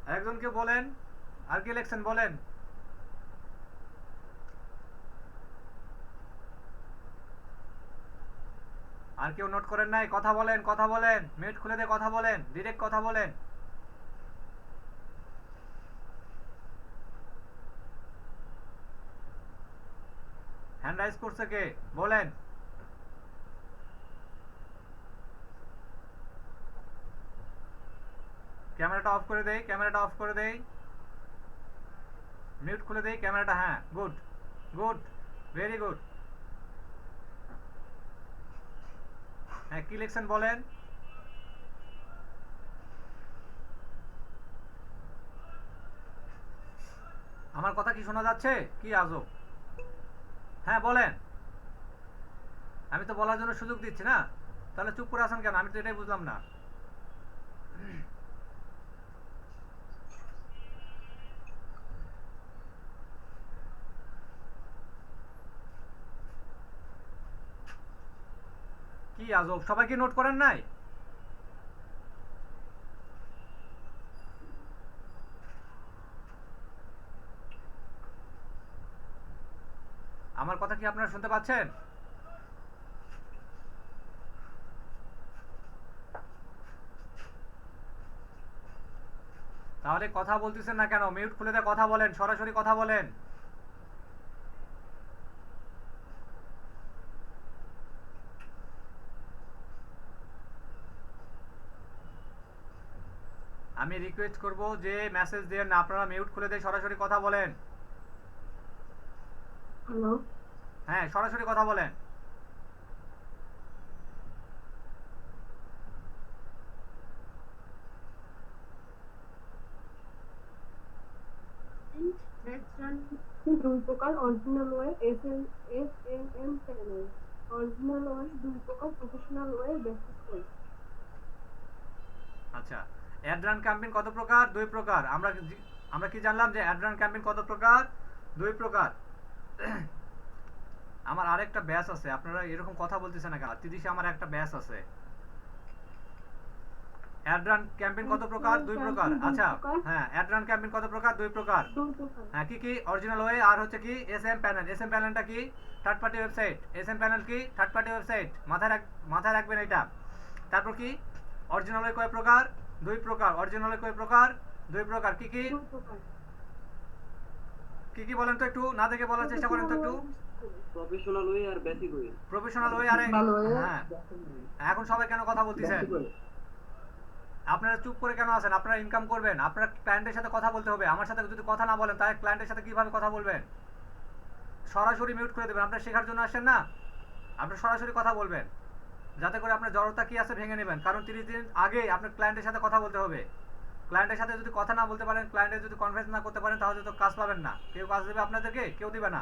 আরেকজনকে বলেন, আর কি লিখছেন বলেন। আর কেউ নোট করেন নাই? কথা বলেন, কথা বলেন, মিউট খুলে দিয়ে কথা বলেন, ডিরেক্ট কথা বলেন। হ্যান্ড রাইজ করছে কে বলেন। ক্যামেরাটা অফ করে দেই, ক্যামেরাটা অফ করে দেই, মিউট খুলে দেই ক্যামেরাটা। হ্যাঁ, গুড গুড, ভেরি গুড। হ্যাঁ, কি লিখছেন বলেন। আমার কথা কি শোনা যাচ্ছে? কি আজব। হ্যাঁ বলেন, আমি তো বলার জন্য সুযোগ দিচ্ছি না, তাহলে চুপ করে আছেন কেন? আমি তো এটাই বুঝলাম না। কি আজব, সবাই কি নোট করেন নাই? আমার কথা কি আপনারা শুনতে পাচ্ছেন? তাহলে কথা বলতেছেন না কেন? মিউট খুলে দিয়ে কথা বলেন, সরাসরি কথা বলেন। আমি রিকোয়েস্ট করব যে মেসেজ দেন না, আপনারা মিউট খুলে দিয়ে সরাসরি কথা বলেন। হ্যালো, হ্যাঁ, সরাসরি কথা বলেন। দুই প্রকার original way S M M panel. Original way দুই প্রকার, প্রফেশনাল ওয়ে বেসিক ওয়ে। আচ্ছা, অ্যাডরান ক্যাম্পেইন কত প্রকার? দুই প্রকার। আমরা কি জানলাম যে অ্যাডরান ক্যাম্পেইন কত প্রকার? দুই প্রকার। আমার আরেকটা ব্যাচ আছে, আপনারা এরকম কথা বলতেছেন না কেন? তিরিশে আমার একটা ব্যাচ আছে। অ্যাডরান ক্যাম্পেইন কত প্রকার? দুই প্রকার। আচ্ছা, হ্যাঁ, অ্যাডরান ক্যাম্পেইন কত প্রকার? দুই প্রকার। হ্যাঁ, কি কি? অরিজিনাল ওয়ে আর হচ্ছে কি S M panel. S M প্যানেলটা কি? Third party website. S M panel কি? Third party website. মাথায় রাখবেন এটা। তারপর কি? অরিজিনাল ওয়ে কয় প্রকার? দুই প্রকার। অরিজিনাল ওয়ে কয় প্রকার? দুই প্রকার। কি কি? কি কি বলেন তো একটু, না দেখে বলার চেষ্টা করেন তো একটু। প্রফেশনাল ওয়ে আর বেসিক ওয়ে। প্রফেশনাল ওয়ে আরে হ্যাঁ, এখন সবাই কেন কথা বলতেছেন? আপনারা চুপ করে কেন আছেন? আপনারা ইনকাম করবেন, আপনারা ক্লায়েন্টের সাথে কথা বলতে হবে। আমার সাথে যদি কথা না বলেন তাহলে ক্লায়েন্টের সাথে কিভাবে কথা বলবেন? সরাসরি মিউট করে দেবেন। আপনারা শেখার জন্য আসেন না, আপনারা সরাসরি কথা বলবেন, যাতে করে আপনার জড়তা কি আছে ভেঙে নেবেন। কারণ 30 দিন আগে আপনার ক্লায়েন্টের সাথে কথা বলতে হবে। ক্লায়েন্টের সাথে যদি কথা না বলতে পারেন, ক্লায়েন্টের যদি কনফারেন্স না করতে পারেন, তাহলে তো কাজ পাবেন না। কেউ কাজ দেবে আপনাদেরকে? কেউ দিবে না।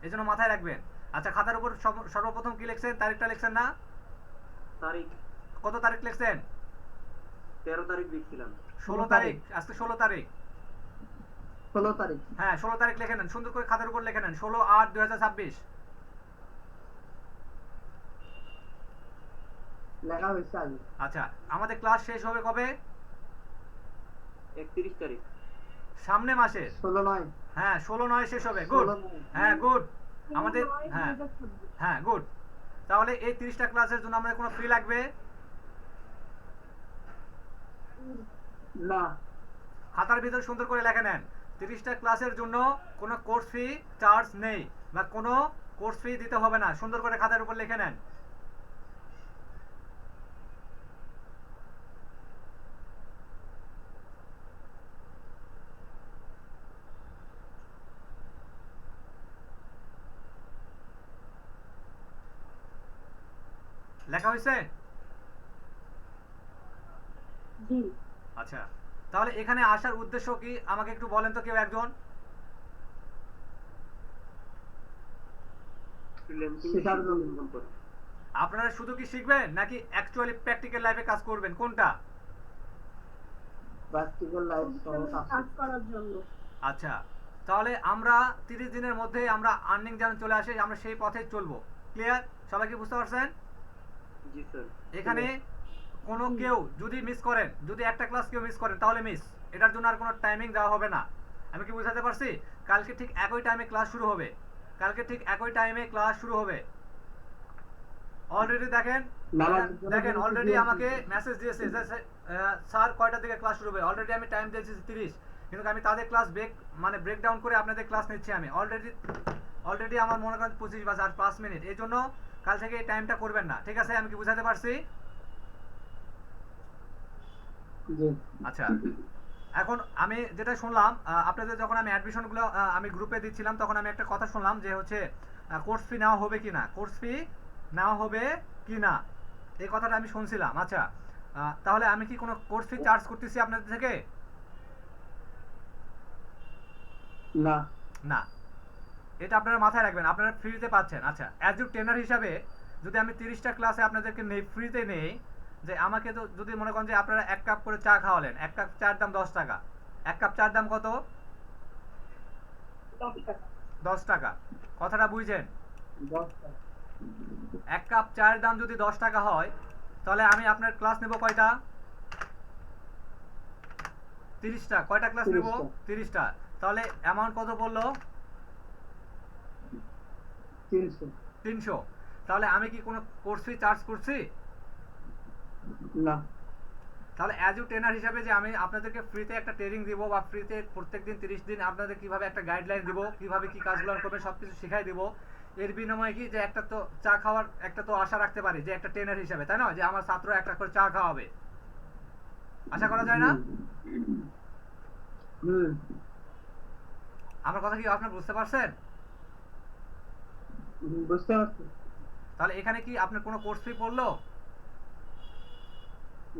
এই জন্য মাথায় রাখবেন। আচ্ছা, খাতার উপর সর্বপ্রথম কি লিখছেন? তারিখটা লিখছেন না? তারিখ কত তারিখ লিখছেন? 13 তারিখ লিখছিলাম। 16 তারিখ। আজকে 16 তারিখ। 16 তারিখ। হ্যাঁ, 16 তারিখ লিখে নেন, সুন্দর করে খাতার উপর লিখে নেন। 16/8/2026 লেখা হয়েছে আগে। আচ্ছা, আমাদের ক্লাস শেষ হবে কবে? 31 তারিখ। সামনে মাসের 16/9। হ্যাঁ, 16/9 শেষ হবে। গুড। হ্যাঁ, গুড। আমাদের হ্যাঁ হ্যাঁ গুড। তাহলে এই 30টা ক্লাসের জন্য আমাদের কোনো ফি লাগবে? না। খাতার ভিতর সুন্দর করে লেখে নেন, 30টা ক্লাসের জন্য কোনো কোর্স ফি চার্জ নেই, বা কোনো কোর্স ফি দিতে হবে না। সুন্দর করে খাতার উপর লিখে নেন। লেখা হয়েছে? জি। আচ্ছা, তাহলে এখানে আসার উদ্দেশ্য কি আমাকে একটু বলেন তো কেউ একজন। শেখার জন্য। আপনারা শুধু কি শিখবেন নাকি অ্যাকচুয়ালি প্র্যাকটিক্যাল লাইফে কাজ করবেন? কোনটা? প্র্যাকটিক্যাল লাইফ সহ কাজ করার জন্য। আচ্ছা, তাহলে আমরা 30 দিনের মধ্যে আমরা আর্নিং যেন চলে আসে, আমরা সেই পথে চলবো। ক্লিয়ার? সবাই কি বুঝতে পারছেন? জি স্যার। এখানে কোনো কেউ যদি মিস করেন, যদি একটা ক্লাস কেউ মিস করেন তাহলে মিস, এটার জন্য আর কোনো টাইমিং দেওয়া হবে না। আমি কি বুঝাতে পারছি? কালকে ঠিক একই টাইমে ক্লাস শুরু হবে, কালকে ঠিক একই টাইমে ক্লাস শুরু হবে। অলরেডি দেখেন দেখেন অলরেডি আমাকে মেসেজ দিয়েছে যে স্যার কয়টার দিকে ক্লাস শুরু হবে। অলরেডি আমি টাইম দিয়েছি 30, কিন্তু আমি তাদের ক্লাস ব্রেক ডাউন করে আপনাদের ক্লাস নিচ্ছি। আমি অলরেডি আমার মনে করেন 25 বাজে আর 5 মিনিট। এই জন্য কাল থেকে এই টাইমটা করবেন না, ঠিক আছে? আমি কি বুঝাতে পারছি? আচ্ছা, এখন আমি যেটা শুনলাম আপনাদের যখন আমি অ্যাডমিশনগুলো আমি গ্রুপে দিচ্ছিলাম, তখন আমি একটা কথা শুনলাম যে হচ্ছে কোর্স ফি নেওয়া হবে কি না, কোর্স ফি নেওয়া হবে কি না, এই কথাটা আমি শুনছিলাম। আচ্ছা, তাহলে আমি কি কোনো কোর্স ফি চার্জ করতেছি আপনাদের থেকে? না না, এটা আপনারা মাথায় রাখবেন, আপনারা ফ্রিতে পাচ্ছেন। আচ্ছা, অ্যাজ এ ট্রেনার হিসাবে যদি আমি 30টা ক্লাসে আপনাদেরকে নেই, ফ্রিতে নেই, যে আমাকে তো যদি মনে করেন যে আপনারা 1 কাপ করে চা খাওয়ালেন, 1 কাপ চার দাম 10 টাকা, 1 কাপ চার দাম কত? 10 টাকা। 10 টাকা, কথাটা বুঝছেন? 10 টাকা। 1 কাপ চায়ের দাম যদি 10 টাকা হয়, তাহলে আমি আপনার ক্লাস নেব কয়টা? 30টা। কয়টা ক্লাস নেব? 30টা। তাহলে অ্যামাউন্ট কত পড়লো? 300। তাহলে আমি কি কোনো কোর্স ফি চার্জ করছি? না। তাহলে অ্যাজ ইউ ট্রেনার হিসাবে যে আমি আপনাদেরকে ফ্রিতে একটা ট্রেনিং দিব, বা ফ্রিতে প্রত্যেকদিন 30 দিন আপনাদের কিভাবে একটা গাইডলাইন দিব, কিভাবে কি কাজগুলো করবেন সবকিছু শিখাই দিব, এর বিনিময়ে কি যে একটা তো চা খাওয়ার একটা তো আশা রাখতে পারি যে একটা ট্রেনার হিসাবে, তাই না? যে আমার ছাত্র একটা করে চা খাওয়াবে, আশা করা যায় না? আমার কথা কি আপনি বুঝতে পারছেন? বুঝতে পারছি। তাহলে এখানে কি আপনার কোনো কোর্স ফি পড়লো?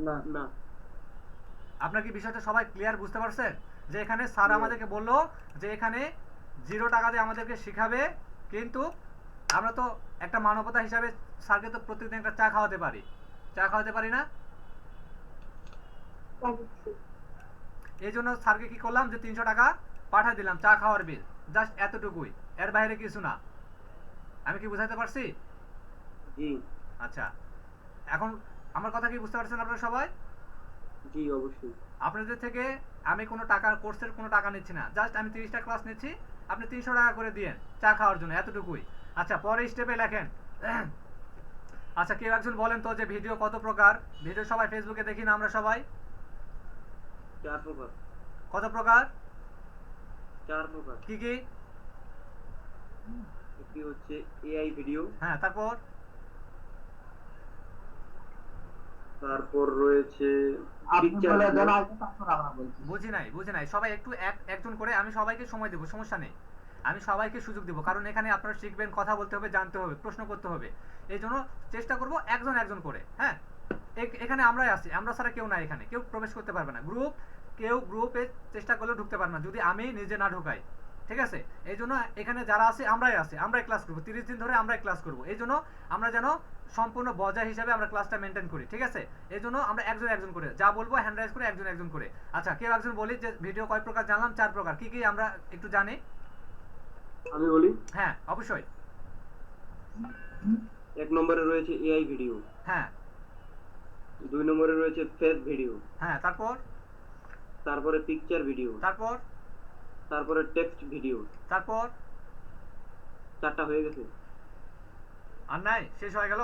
না না। আপনার কি বিষয়টা সবাই ক্লিয়ার বুঝতে পারছেন? যে এখানে স্যার আমাদেরকে বললো যে এখানে 0 টাকা দিয়ে আমাদেরকে শিখাবে, কিন্তু আমরা তো একটা মানবতা হিসাবে স্যারকে তো প্রত্যেকদিন একটা চা খাওয়াতে পারি, চা খাওয়াতে পারি না? অবশ্যই। এই জন্য স্যারকে কি করলাম যে 300 টাকা পাঠিয়ে দিলাম চা খাওয়ার বিল, জাস্ট এতটুকুই, এর বাইরে কিছু না। আমি কি বুঝাতে পারছি? জি আচ্ছা, এখন আমার কথা কি বুঝতে পারছেন আপনারা সবাই? জি অবশ্যই। আপনাদের থেকে আমি কোনো টাকা, কোর্সের কোনো টাকা নিচ্ছি না, জাস্ট আমি 30টা ক্লাস নিচ্ছি, আপনি 300 টাকা করে দিয়েন চা খাওয়ার জন্য, এতটুকুই। আচ্ছা, পরে স্টেপে লেখেন। আচ্ছা, কেউ একজন বলেন তো যে ভিডিও কত প্রকার? ভিডিও সবাই ফেসবুকে দেখি না আমরা সবাই? 4 প্রকার। কত প্রকার? 4 প্রকার। কি কি? একটি হচ্ছে এআই ভিডিও, হ্যাঁ, তারপর? তারপর রয়েছে আপনি পিকচার বলে ভিডিও। দেন আগে, তারপর আমরা বলছি। বুঝি নাই, সবাই একটু একজন করে, আমি সবাইকে সময় দেবো, সমস্যা নেই, আমি সবাইকে সুযোগ দেবো, কারণ এখানে আপনারা শিখবেন, কথা বলতে হবে, জানতে হবে, প্রশ্ন করতে হবে। এই জন্য চেষ্টা করবো একজন করে। হ্যাঁ, এখানে আমরাই আছি, আমরা ছাড়া কেউ নাই, এখানে কেউ প্রবেশ করতে পারবে না। কেউ গ্রুপে চেষ্টা করলেও ঢুকতে পারবে না যদি আমি নিজে না ঢুকাই, ঠিক আছে? এই জন্য এখানে যারা আছে আমরাই ক্লাস করবো, 30 দিন ধরে আমরাই ক্লাস করবো। এই জন্য আমরা যেন সম্পূর্ণ বজায় হিসাবে আমরা ক্লাসটা মেনটেন করি, ঠিক আছে? এই জন্য আমরা একজন করে যা বলবো হ্যান্ড রাইজ করে একজন করে। আচ্ছা, কেউ একজন বলি যে ভিডিও কয় প্রকার জানলাম? 4 প্রকার। কি কি আমরা একটু জানি? আমি বলি। হ্যাঁ, অবশ্যই। 1 নম্বরে রয়েছে এআই ভিডিও, হ্যাঁ 2 নম্বরে রয়েছে ফেস ভিডিও, হ্যাঁ, তারপরে পিকচার ভিডিও, তারপরে টেক্সট ভিডিও। তারপর 4টা হয়ে গেছে। আর নাই, শেষ হয়ে গেল?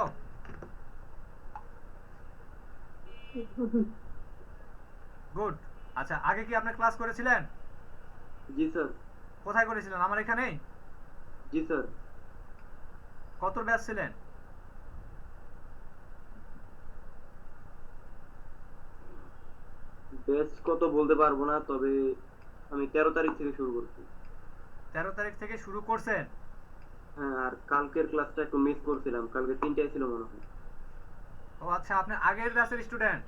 গুড। আচ্ছা, আগে কি আপনি ক্লাস করেছিলেন? জি স্যার। কোথায় করেছিলেন? আমার এখানেই? জি স্যার। কত ব্যাচ ছিলেন? ব্যাচ কত বলতে পারবো না, তবে আমি 13 তারিখ থেকে শুরু করছি। 13 তারিখ থেকে শুরু করছেন? হ্যাঁ, আর কালকের ক্লাসটা একটু মিস করছিলাম, কালকে 3টায় ছিল মনে হয়। ও আচ্ছা, আপনি আগের ব্যাচের স্টুডেন্ট?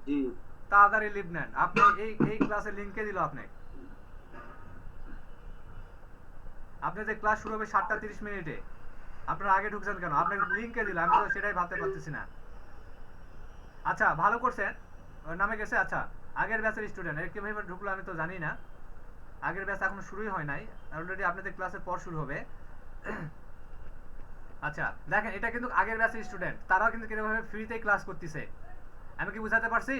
জি। তাড়াতাড়ি লিভ নেন, আপনি এই ক্লাসের লিংকে দিল আপনি যে ক্লাস শুরু হবে 7টা 30 মিনিটে, আপনারা আগে ঢুকছেন কেন? আপনাকে লিংকে দিল, আমি তো সেটাই ভাবতে পারতেছি না। আচ্ছা, ভালো করছেন, ওর নামে গেছে। আচ্ছা, আগের ব্যাচের স্টুডেন্ট এর কিভাবে ঢুকলো আমি তো জানি না, আগের ব্যাচ এখনো শুরুই হয় নাই, অলরেডি আপনাদের ক্লাসের পর শুরু হবে। আচ্ছা, দেখেন এটা কিন্তু আগের ব্যাচের স্টুডেন্ট, তারাও কিন্তু কিভাবে ফ্রিতে ক্লাস করতেছে। আমি কি বুঝাতে পারছি?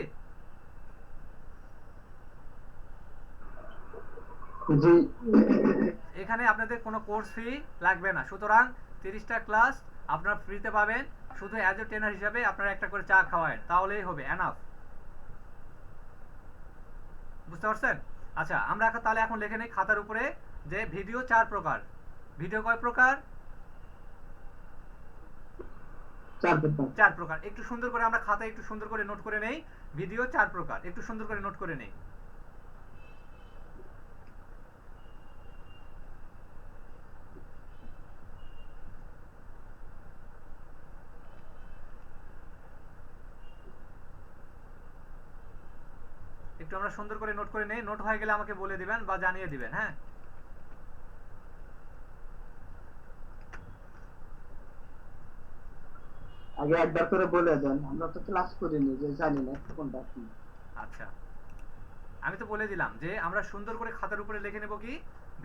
জি এখানে আপনাদের কোনো কোর্স ফি লাগবে না, সুতরাং 30টা ক্লাস আপনারা ফ্রিতে পাবেন। শুধু অ্যাজ এ ট্রেনার হিসাবে আপনারা একটা করে চা খাওয়ায়েন, তাহলেই হবে, এনাফ। বুঝতে পারছেন? আচ্ছা, আমরা তাহলে এখন লিখে নিই খাতার উপরে যে ভিডিও 4 প্রকার। ভিডিও কয় প্রকার? 4 পেপার 4 প্রকার। একটু সুন্দর করে আমরা খাতায় একটু সুন্দর করে নোট করে নেই, ভিডিও 4 প্রকার, একটু সুন্দর করে নোট করে নেই। একটু আমরা সুন্দর করে নোট করে নেই, নোট হয়ে গেলে আমাকে বলে দিবেন বা জানিয়ে দিবেন, হ্যাঁ? আগে একবার করে বলে দেন, আমরা তো ক্লাস করিনি, যে জানি না কোনটা কি। আচ্ছা, আমি তো বলে দিলাম যে আমরা সুন্দর করে খাতার উপরে লিখে নেব কি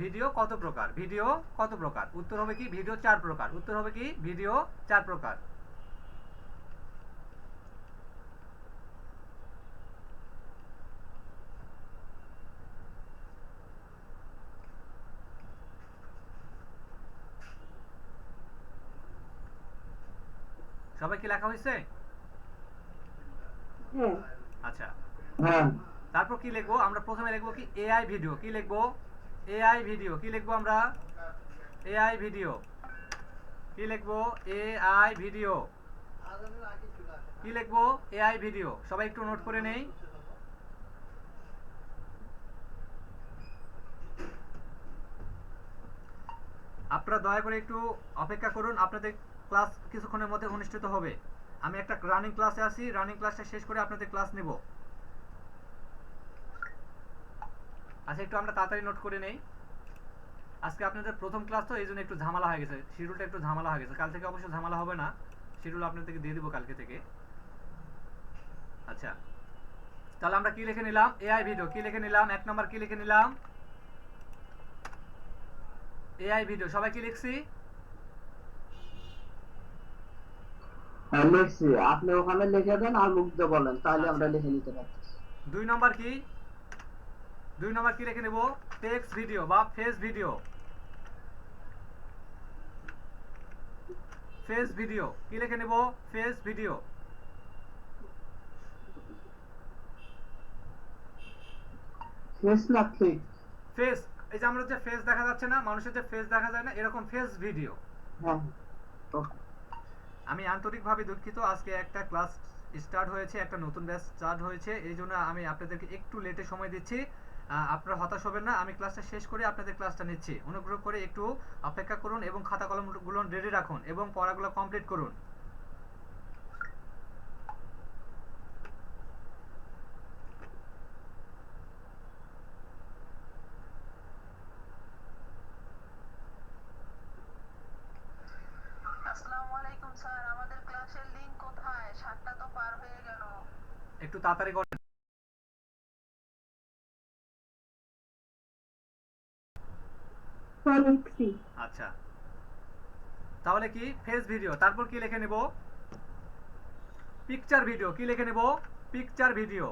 ভিডিও কত প্রকার, ভিডিও কত প্রকার। উত্তর হবে কি ভিডিও 4 প্রকার। উত্তর হবে কি ভিডিও 4 প্রকার। সবাই কি লেখা হয়েছে? হ্যাঁ, আচ্ছা, হ্যাঁ তারপর কি লিখবো আমরা? প্রথমে লিখবো কি এআই ভিডিও। কি লিখবো? AI video. কি লিখবো আমরা? AI video. কি লিখবো? AI video. কি লিখবো? AI video. সবাই একটু নোট করে নেই। আপনারা দয়া করে একটু অপেক্ষা করুন, আপনাদের ক্লাস কিছুক্ষণের মধ্যে অনুষ্ঠিত হবে। আমি একটা রানিং ক্লাসে আছি, রানিং ক্লাসটা শেষ করে আপনাদের ক্লাস নেব। আচ্ছা, একটু আমরা তাড়াতাড়ি নোট করে নেই। আজকে আপনাদের প্রথম ক্লাস তো, এই জন্য একটু ঝামেলা হয়ে গেছে, শিডিউলটা একটু ঝামেলা হয়ে গেছে। কাল থেকে অবশ্য ঝামেলা হবে না, শিডিউল আপনাদেরকে দিয়ে দিব কালকে থেকে। আচ্ছা, তাহলে আমরা কি লিখে নিলাম? AI video. কি লিখে নিলাম? 1 নাম্বার কি লিখে নিলাম? AI video. সবাই কি লিখছি? হ্যাঁ লিখছি, আপনি ওখানে লিখে দেন আর মুখ দিয়ে বলেন, তাহলে আচ্ছা। আমরা লিখে নিতে পারছি। 2 নাম্বার কি? 2 নাম্বার কি লিখে নেব? টেক্সট ভিডিও বা ফেস ভিডিও। Face video. কি লিখে নেব? Face video. শেষ না ঠিক? ফেস, এই যে আমরা যে ফেস দেখা যাচ্ছে না, মানুষের যে ফেস দেখা যায় না, এরকম ফেস ভিডিও। হ্যাঁ ওকে। আমি আন্তরিকভাবে দুঃখিত, আজকে একটা ক্লাস স্টার্ট হয়েছে, একটা নতুন ব্যাচ স্টার্ট হয়েছে, এই জন্য আমি আপনাদেরকে একটু লেটে সময় দিচ্ছি। আপনারা হতাশ হবেন না, আমি ক্লাসটা শেষ করে আপনাদের ক্লাসটা নিচ্ছি। অনুগ্রহ করে একটু অপেক্ষা করুন এবং খাতা কলমগুলো রেডি রাখুন এবং পড়াগুলো কমপ্লিট করুন। আসসালামু আলাইকুম স্যার, আমাদের ক্লাসের লিংক কোথায়? 7টা তো পার হয়ে গেল। একটু তাড়াতাড়ি করেন। লিখছি। আচ্ছা, তাহলে কি ফেস ভিডিও। তারপর কি লিখে নেব? Picture video. কি লিখে নেব? পিকচার ভিডিও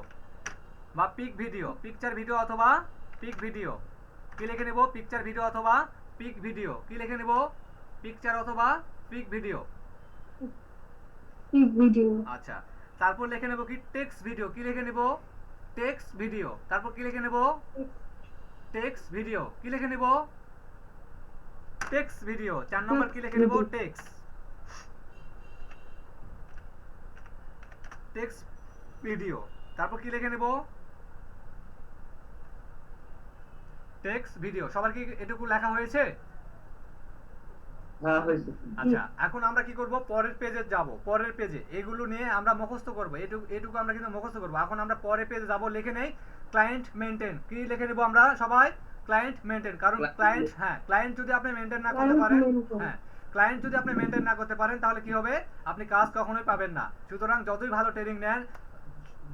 বা পিক ভিডিও। পিকচার ভিডিও অথবা পিক ভিডিও। কি লিখে নেব? পিকচার ভিডিও অথবা পিক ভিডিও। কি লিখে নেব? পিকচার অথবা পিক ভিডিও। ভিডিও। আচ্ছা, তারপর লিখে নেব কি টেক্সট ভিডিও। কি লিখে নেব? Text video. তারপর কি লিখে নেব? Text video. কি লিখে নেব? Text video. 4 নম্বর কি লিখে নেব? টেক্সট। Text video. তারপর কি লিখে নেব? Text video. সবার কি এটুকু লেখা হয়েছে? হ্যাঁ হয়েছে। আচ্ছা, এখন আমরা কি করব? পরের পেজে যাব। পরের পেজে এগুলো নিয়ে আমরা মুখস্থ করব। এটুকু আমরা কিন্তু মুখস্থ করব। এখন আমরা পরের পেজে যাব, লিখে নেই ক্লায়েন্ট মেইনটেইন। কি লিখে নেব আমরা সবাই? Client maintain. কারণ ক্লায়েন্ট, হ্যাঁ, ক্লায়েন্ট যদি আপনি মেইনটেইন না করতে পারেন, হ্যাঁ, ক্লায়েন্ট যদি আপনি মেইনটেইন না করতে পারেন, তাহলে কি হবে? আপনি কাজ কখনোই পাবেন না। সুতরাং যতই ভালো ট্রেনিং নেন,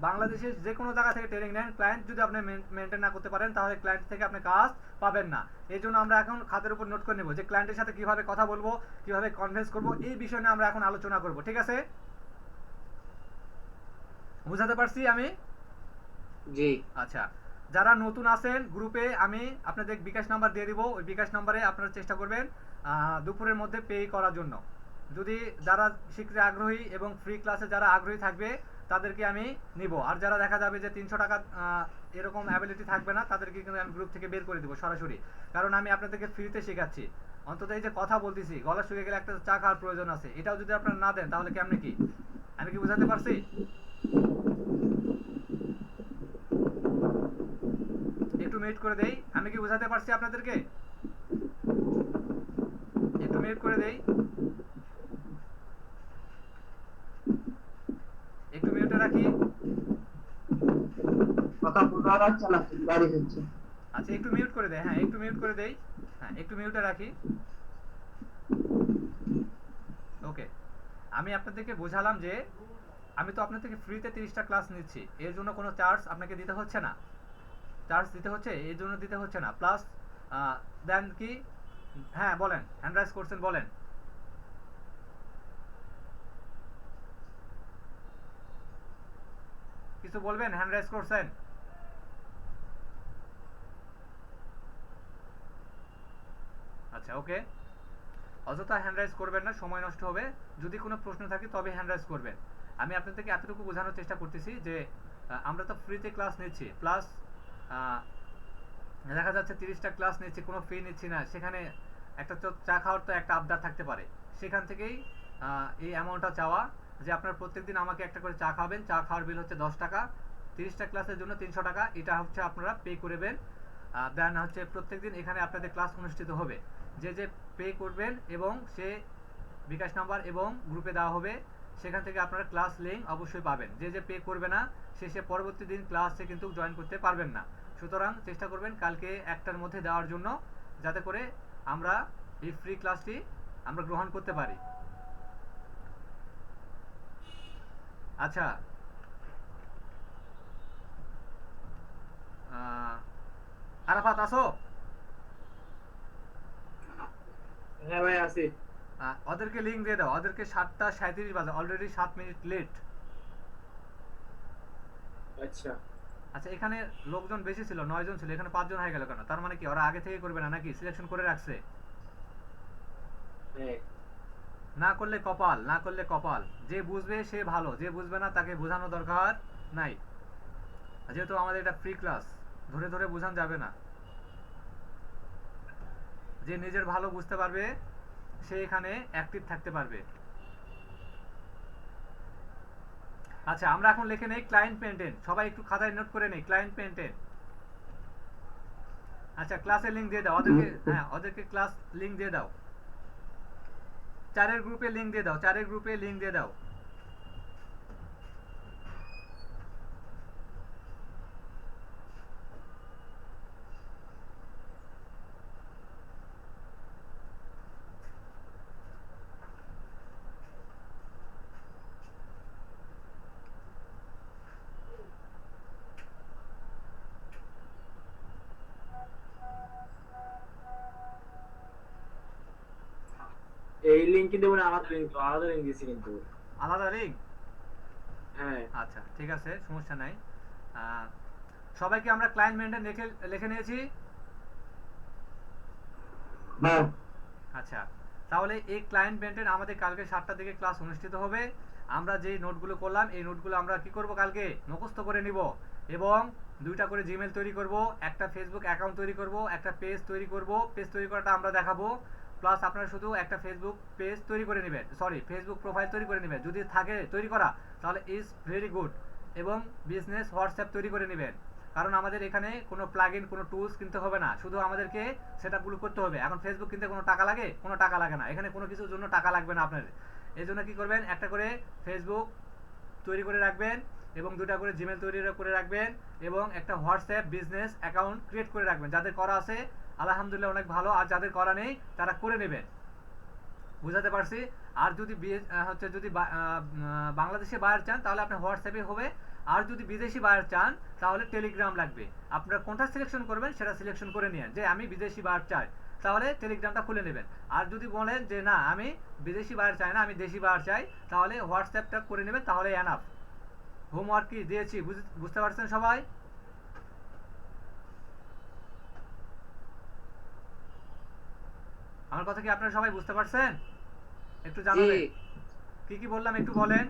বাংলাদেশের যে কোনো জায়গা থেকে ট্রেনিং নেন, ক্লায়েন্ট যদি আপনি মেনটেন না করতে পারেন, তাহলে ক্লায়েন্ট থেকে আপনি কাজ পাবেন না। এই জন্য আমরা এখন খাতার উপর নোট করে নেব যে ক্লায়েন্টের সাথে কিভাবে কথা বলবো, কিভাবে কনভিন্স করব, এই বিষয় নিয়ে আমরা এখন আলোচনা করব। ঠিক আছে? বুঝাতে পারছি আমি? জি। আচ্ছা, যারা নতুন আছেন গ্রুপে আমি আপনাদের বিকাশ নাম্বার দিয়ে দিব, ওই বিকাশ নাম্বারে আপনারা চেষ্টা করবেন দুপুরের মধ্যে পে করার জন্য। যদি যারা শিখতে আগ্রহী এবং ফ্রি ক্লাসে যারা আগ্রহী থাকবে তাদেরকে আমি নিব, আর যারা দেখা যাবে যে 300 টাকা এরকম অ্যাবিলিটি থাকবে না তাদেরকে কিন্তু আমি গ্রুপ থেকে বের করে দেবো সরাসরি, কারণ আমি আপনাদেরকে ফ্রিতে শেখাচ্ছি। অন্তত এই যে কথা বলতেছি, গলা শুকিয়ে গেলে একটা চা খাওয়ার প্রয়োজন আছে, এটাও যদি আপনারা না দেন তাহলে কেমনে কি? আমি কি বোঝাতে পারছি? একটু মিউট করে দেই, আমি কি বোঝাতে পারছি আপনাদেরকে? একটু মিউট করে দেই, একটু মিউটে রাখি। কথা বোঝা যাচ্ছে না, গাড়ি হচ্ছে। আচ্ছা একটু মিউট করে দেই, হ্যাঁ একটু মিউট করে দেই, হ্যাঁ একটু মিউটে রাখি। ওকে, আমি আপনাদেরকে বোঝালাম যে আমি তো আপনার থেকে ফ্রিতে 30টা ক্লাস নিচ্ছি, এর জন্য কোনো চার্জ আপনাকে দিতে হচ্ছে না, চার্জ দিতে হচ্ছে এর জন্য দিতে হচ্ছে না। প্লাস দেন কি, হ্যাঁ বলেন, হ্যান্ড রাইজ করছেন, বলেন। কিছু বলবেন? হ্যান্ড রাইজ করছেন? আচ্ছা ওকে, অযথা হ্যান্ড রাইজ করবেন না, সময় নষ্ট হবে। যদি কোনো প্রশ্ন থাকে তবে হ্যান্ড রাইজ করবেন। আমি আপনাদেরকে এতটুকু বোঝানোর চেষ্টা করতেছি যে আমরা তো ফ্রিতে ক্লাস নিচ্ছি, প্লাস দেখা যাচ্ছে 30টা ক্লাস নিচ্ছি, কোনো ফি নিচ্ছি না, সেখানে একটা তো চা খাওয়ার তো একটা আবদার থাকতে পারে, সেখান থেকেই এই অ্যামাউন্টটা চাওয়া যে আপনার প্রত্যেকদিন আমাকে একটা করে চা খাবেন, চা খাওয়ার বিল হচ্ছে 10 টাকা, 30টা ক্লাসের জন্য 300 টাকা, এটা হচ্ছে আপনারা পে করবেন। দেন হচ্ছে প্রত্যেকদিন এখানে আপনাদের ক্লাস অনুষ্ঠিত হবে। যে যে পে করবেন এবং সে বিকাশ নাম্বার এবং গ্রুপে দেওয়া হবে, সেখান থেকে আপনারা ক্লাস লিঙ্ক অবশ্যই পাবেন। যে যে পে করবে না সে পরবর্তী দিন ক্লাসে কিন্তু জয়েন করতে পারবেন না। সুতরাং চেষ্টা করবেন কালকে 1টার মধ্যে দেওয়ার জন্য, যাতে করে আমরা এই ফ্রি ক্লাসটি আমরা গ্রহণ করতে পারি। আচ্ছা, আরাফাত আসো? হ্যাঁ ভাই আছি। ওদেরকে লিঙ্ক দিয়ে দাও, ওদেরকে 7টা 37 বাজে, অলরেডি 7 মিনিট লেট। আচ্ছা আচ্ছা এখানে লোকজন বেশি ছিল, 9 জন ছিল, এখানে 5 জন হয়ে গেল কেন? তার মানে কি ওরা আগে থেকে করবে না নাকি সিলেকশন করে রাখছে? হ্যাঁ না করলে কপাল, না করলে কপাল। যে বুঝবে সে ভালো, যে বুঝবে না তাকে বোঝানো দরকার নাই। যেহেতু আমাদের এটা ফ্রি ক্লাস, ধরে ধরে বোঝানো যাবে না। যে নিজের ভালো বুঝতে পারবে সে এখানে অ্যাক্টিভ থাকতে পারবে। আচ্ছা আমরা এখন লিখে নেই ক্লায়েন্ট মেইনটেইন, সবাই একটু খাতায় নোট করে নেই ক্লায়েন্ট মেইনটেইন। আচ্ছা ক্লাসের লিংক দিয়ে দাও ওদেরকে, হ্যাঁ ওদেরকে ক্লাস লিংক দিয়ে দাও, 4 এর গ্রুপে লিংক দিয়ে দাও, 4 এর গ্রুপে লিংক দিয়ে দাও। এই লিংক কিন্তু মানে আলাদা লিংক দিছি কিন্তু। আলাদা লিংক? হ্যাঁ আচ্ছা ঠিক আছে, সমস্যা নাই। সবাইকে আমরা ক্লায়েন্ট মেইনটেইন লিখে নিয়েছি। হ্যাঁ আচ্ছা তাহলে এই ক্লায়েন্ট মেইনটেইন আমাদের কালকে 7টার দিকে ক্লাস অনুষ্ঠিত হবে। আমরা যেই নোটগুলো করলাম এই নোটগুলো আমরা কি করব, কালকে মুখস্থ করে নিব এবং 2টা করে জিমেল তৈরি করব, একটা ফেসবুক অ্যাকাউন্ট তৈরি করব, একটা পেজ তৈরি করব, পেজ তৈরি করাটা আমরা দেখাবো। প্লাস আপনারা শুধু একটা ফেসবুক পেজ তৈরি করে নেবেন, সরি ফেসবুক প্রোফাইল তৈরি করে নেবেন, যদি থাকে তৈরি করা তাহলে ইজ ভেরি গুড, এবং বিজনেস হোয়াটসঅ্যাপ তৈরি করে নেবেন। কারণ আমাদের এখানে কোনো প্লাগইন কোনো টুলস কিনতে হবে না, শুধু আমাদেরকে সেটআপগুলো করতে হবে। এখন ফেসবুক কিনতে কোনো টাকা লাগে? কোনো টাকা লাগে না, এখানে কোনো কিছুর জন্য টাকা লাগবে না আপনার। এই জন্য কী করবেন, একটা করে ফেসবুক তৈরি করে রাখবেন এবং 2টা করে জিমেল তৈরি করে রাখবেন এবং একটা হোয়াটসঅ্যাপ বিজনেস অ্যাকাউন্ট ক্রিয়েট করে রাখবেন। যাদের করা আছে আলহামদুলিল্লাহ অনেক ভালো, আর যাদের করা নেই তারা করে নেবেন। বুঝাতে পারছি? আর যদি যদি বাংলাদেশে বায়ার চান তাহলে আপনার হোয়াটসঅ্যাপে হবে, আর যদি বিদেশি বায়ার চান তাহলে টেলিগ্রাম লাগবে। আপনারা কোনটা সিলেকশন করবেন সেটা সিলেকশন করে নিন, যে আমি বিদেশি বায়ার চাই তাহলে টেলিগ্রামটা খুলে নেবেন। আর যদি বলেন যে না আমি বিদেশি বায়ার চাই না, আমি দেশি বায়ার চাই, তাহলে হোয়াটসঅ্যাপটা করে নেবেন, তাহলে এনাফ। হোমওয়ার্ক কি দিয়েছি বুঝতে পারছেন সবাই? আমার কথা কি আপনারা সবাই বুঝতে পারছেন? একটু জি জানাবেন কি কি বললাম, একটু বলেন।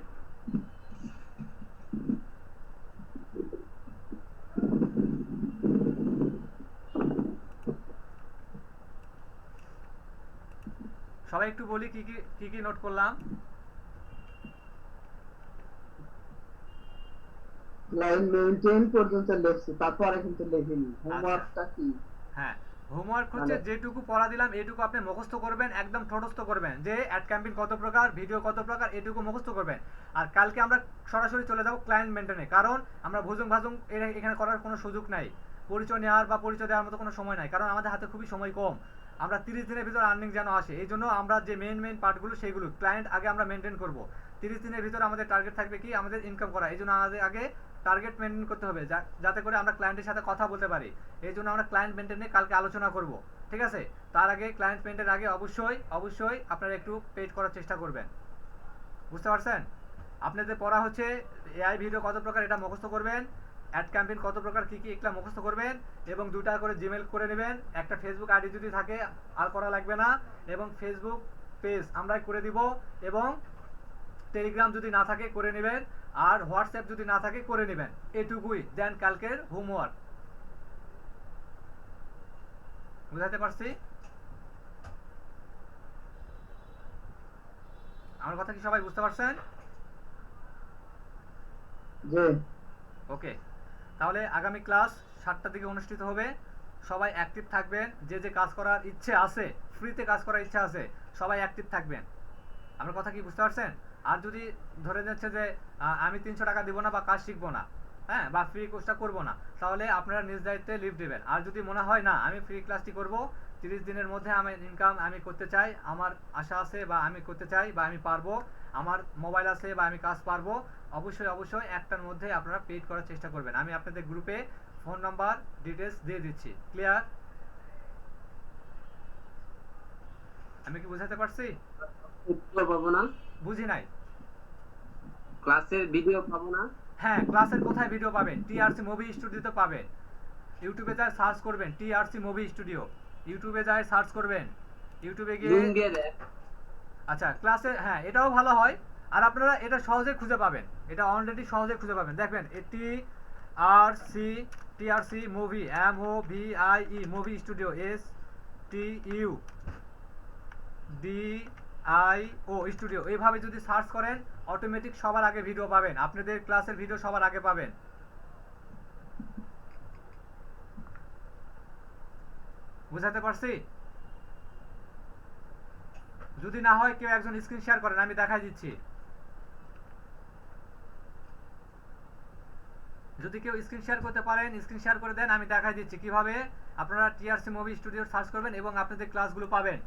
সবাই একটু বলি কি কি নোট করলাম। লাইন মেইনটেইন পর্যন্ত লিখছি, তারপরে কিন্তু লিখিনি হোমওয়ার্কটা কি। হ্যাঁ, হোমওয়ার্ক হচ্ছে মানে- যেটুকু পড়া দিলাম এটুকু আপনি মুখস্থ করবেন, একদম ঠোঁটস্থ করবেন যে অ্যাড ক্যাম্পেইন কত প্রকার, ভিডিও কত প্রকার, এটুকু মুখস্থ করবেন। আর কালকে আমরা সরাসরি চলে যাব ক্লায়েন্ট মেনটেনে, কারণ আমরা ভুজুং ভাজুং এখানে করার কোনো সুযোগ নাই, পরিচয় নেওয়ার বা পরিচয় দেওয়ার মতো কোনো সময় নাই, কারণ আমাদের হাতে খুবই সময় কম। আমরা 30 দিনের ভিতর আর্নিং যেন আসে, এই জন্য আমরা যে মেইন পার্টগুলো সেইগুলো ক্লায়েন্ট আগে আমরা মেনটেন করব। 30 দিনের ভিতর আমাদের টার্গেট থাকবে কি, আমাদের ইনকাম করা। এই জন্য আমাদের আগে টার্গেট মেনটেন করতে হবে, যাতে করে আমরা ক্লায়েন্টের সাথে কথা বলতে পারি। এই জন্য আমরা ক্লায়েন্ট মেনটেন নিয়ে কালকে আলোচনা করব, ঠিক আছে? তার আগে ক্লায়েন্ট মেনটেন আগে অবশ্যই আপনারা একটু পেড করার চেষ্টা করবেন। বুঝতে পারছেন? আপনাদের পড়া হচ্ছে এআই ভিডিও কত প্রকার এটা মুখস্থ করবেন, অ্যাড ক্যাম্পেইন কত প্রকার কি এগুলা মুখস্থ করবেন, এবং 2 টাকা করে জিমেল করে নেবেন। একটা ফেসবুক আইডি যদি থাকে আর করা লাগবে না, এবং ফেসবুক পেজ আমরাই করে দিব, এবং টেলিগ্রাম যদি না থাকে করে নেবেন, আর হোয়াটসঅ্যাপ যদি না থাকে করে নেবেন। এটুকুই দেন কালকের হোমওয়ার্ক। বুঝাতে পারছি? আমার কথা কি সবাই বুঝতে পারছেন? যে ওকে, তাহলে আগামী ক্লাস 7টার দিকে অনুষ্ঠিত হবে। সবাই অ্যাক্টিভ থাকবেন, যে কাজ করার ইচ্ছে আছে, ফ্রিতে কাজ করার ইচ্ছা আছে, সবাই অ্যাক্টিভ থাকবেন। আমার কথা কি বুঝতে পারছেন? আর যদি ধরে যাচ্ছে যে আমি 300 টাকা দিব না বা কাজ শিখবো না, হ্যাঁ, বা ফ্রি কোর্সটা করবো না, তাহলে আপনারা নিজ দায়িত্বে লিভ দেবেন। আর যদি মনে হয় না আমি ফ্রি ক্লাসটি করব, 30 দিনের মধ্যে আমি ইনকাম আমি করতে চাই, আমার আশা আছে বা আমি করতে চাই বা আমি পারবো, আমার মোবাইল আছে বা আমি কাজ পারবো, অবশ্যই একটার মধ্যে আপনারা পেড করার চেষ্টা করবেন। আমি আপনাদের গ্রুপে ফোন নাম্বার ডিটেলস দিয়ে দিচ্ছি। ক্লিয়ার? আমি কি বুঝাতে পারছি? ভিডিও পাবো না, বুঝি নাই। ক্লাসের ভিডিও পাবো না। হ্যাঁ, ক্লাসের কোথায় ভিডিও পাবেন? টিআরসি মুভি স্টুডিওতে পাবেন। ইউটিউবে যায় সার্চ করবেন টিআরসি মুভি স্টুডিও, ইউটিউবে যায় সার্চ করবেন, ইউটিউবে গিয়ে লুঙ্গে দেখ। আচ্ছা ক্লাসে, হ্যাঁ এটাও ভালো হয়। আর আপনারা এটা সহজে খুঁজে পাবেন, এটা অলরেডি সহজে খুঁজে পাবেন। দেখবেন TRC movie, MOVIE movie studio, STUDIO studio, এইভাবে যদি সার্চ করেন অটোমেটিক সবার আগে ভিডিও পাবেন, আপনাদের ক্লাসের ভিডিও সবার আগে পাবেন। বুঝাতে পারছি? যদি না হয় কেউ একজন স্ক্রিন শেয়ার করেন, আমি দেখাই দিচ্ছি। যদি কেউ স্ক্রিন শেয়ার করতে পারেন স্ক্রিন শেয়ার করে দেন, আমি দেখাই দিচ্ছি কিভাবে আপনারা টিআরসি মুভি স্টুডিও সার্চ করবেন এবং আপনাদের ক্লাসগুলো পাবেন।